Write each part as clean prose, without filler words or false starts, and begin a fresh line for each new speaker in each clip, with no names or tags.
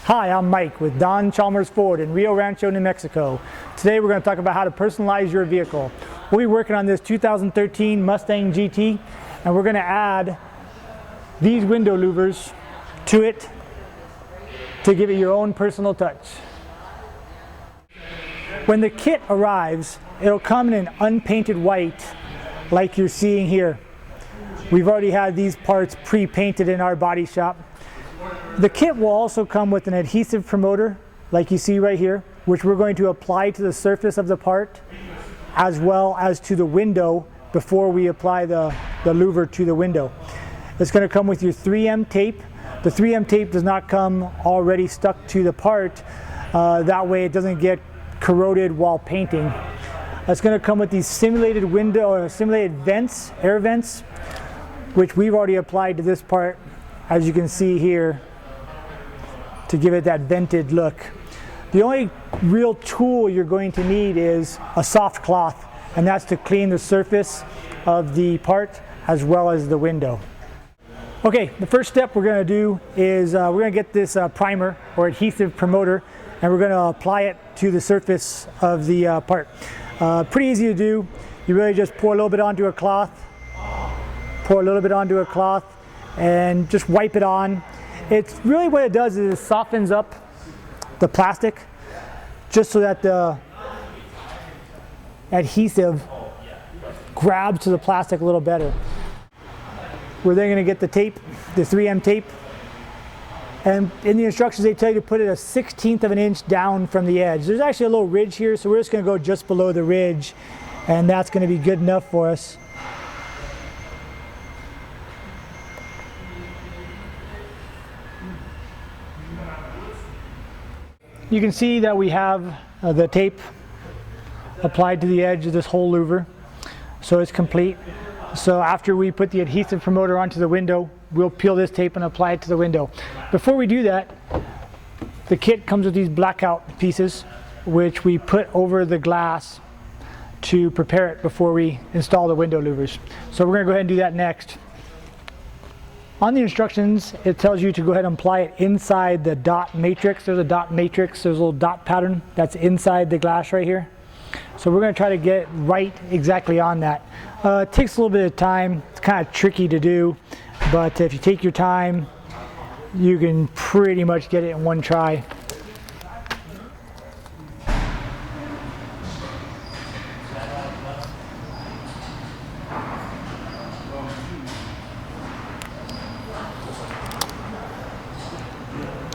Hi, I'm Mike with Don Chalmers Ford in Rio Rancho, New Mexico. Today we're going to talk about how to personalize your vehicle. We'll be working on this 2013 Mustang GT, and we're going to add these window louvers to it to give it your own personal touch. When the kit arrives, it'll come in an unpainted white like you're seeing here. We've already had these parts pre-painted in our body shop. The kit will also come with an adhesive promoter like you see right here, which we're going to apply to the surface of the part as well as to the window before we apply the louver to the window. It's going to come with your 3M tape. The 3M tape does not come already stuck to the part. That way it doesn't get corroded while painting. It's going to come with these simulated window or simulated vents, air vents, which we've already applied to this part, as you can see here, to give it that vented look. The only real tool you're going to need is a soft cloth, and that's to clean the surface of the part as well as the window. Okay, the first step we're going to do is we're going to get this primer or adhesive promoter, and we're going to apply it to the surface of the part. Pretty easy to do. You really just pour a little bit onto a cloth, and just wipe it on. It's really what it does is it softens up the plastic just so that the adhesive grabs to the plastic a little better. We're then going to get the tape, the 3M tape, and in the instructions they tell you to put it 1/16 of an inch down from the edge. There's actually a little ridge here, so we're just going to go just below the ridge, and that's going to be good enough for us. You can see that we have the tape applied to the edge of this whole louver, so it's complete. So after we put the adhesive promoter onto the window, we'll peel this tape and apply it to the window. Before we do that, the kit comes with these Blackout pieces, which we put over the glass to prepare it before we install the window louvers. So we're going to go ahead and do that next. On the instructions, it tells you to go ahead and apply it inside the dot matrix. There's a dot matrix, there's a little dot pattern that's inside the glass right here. So we're going to try to get right exactly on that. It takes a little bit of time. It's kind of tricky to do, but if you take your time, you can pretty much get it in one try.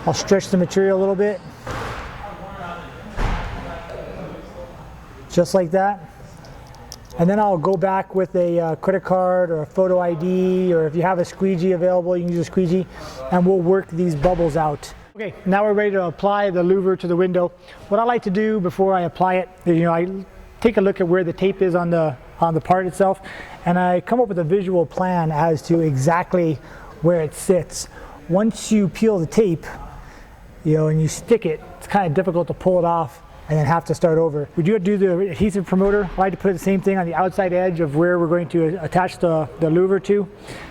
I'll stretch the material a little bit, just like that. And then I'll go back with a credit card or a photo ID, or if you have a squeegee available, you can use a squeegee, and we'll work these bubbles out. Okay, now we're ready to apply the louver to the window. What I like to do before I apply it is, I take a look at where the tape is on the part itself, and I come up with a visual plan as to exactly where it sits. Once you peel the tape, and you stick it, it's kind of difficult to pull it off and then have to start over. We do the adhesive promoter. I like to put the same thing on the outside edge of where we're going to attach the louver to.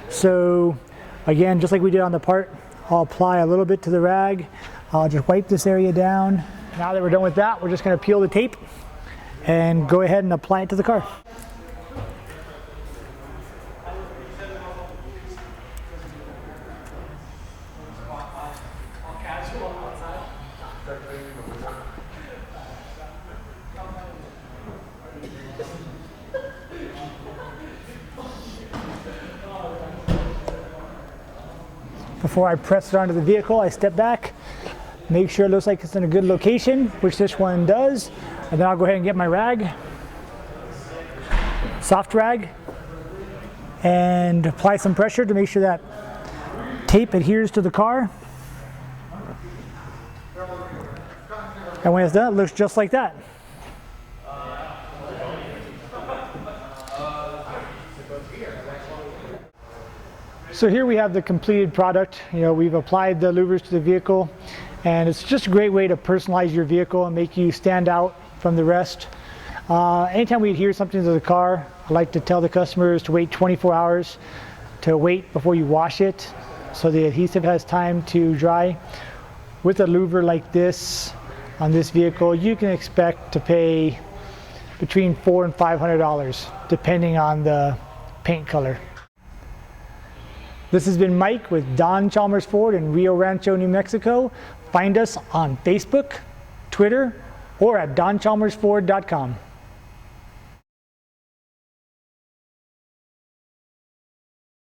So again, just like we did on the part, I'll apply a little bit to the rag. I'll just wipe this area down. Now that we're done with that, we're just going to peel the tape and go ahead and apply it to the car. Before I press it onto the vehicle, I step back, make sure it looks like it's in a good location, which this one does, and then I'll go ahead and get my rag, soft rag, and apply some pressure to make sure that tape adheres to the car. And when it's done, it looks just like that. So here we have the completed product. We've applied the louvers to the vehicle, and it's just a great way to personalize your vehicle and make you stand out from the rest. Anytime we adhere something to the car, I like to tell the customers to wait 24 hours to wait before you wash it so the adhesive has time to dry. With a louver like this on this vehicle, you can expect to pay between $400 and $500 depending on the paint color. This has been Mike with Don Chalmers Ford in Rio Rancho, New Mexico. Find us on Facebook, Twitter, or at donchalmersford.com.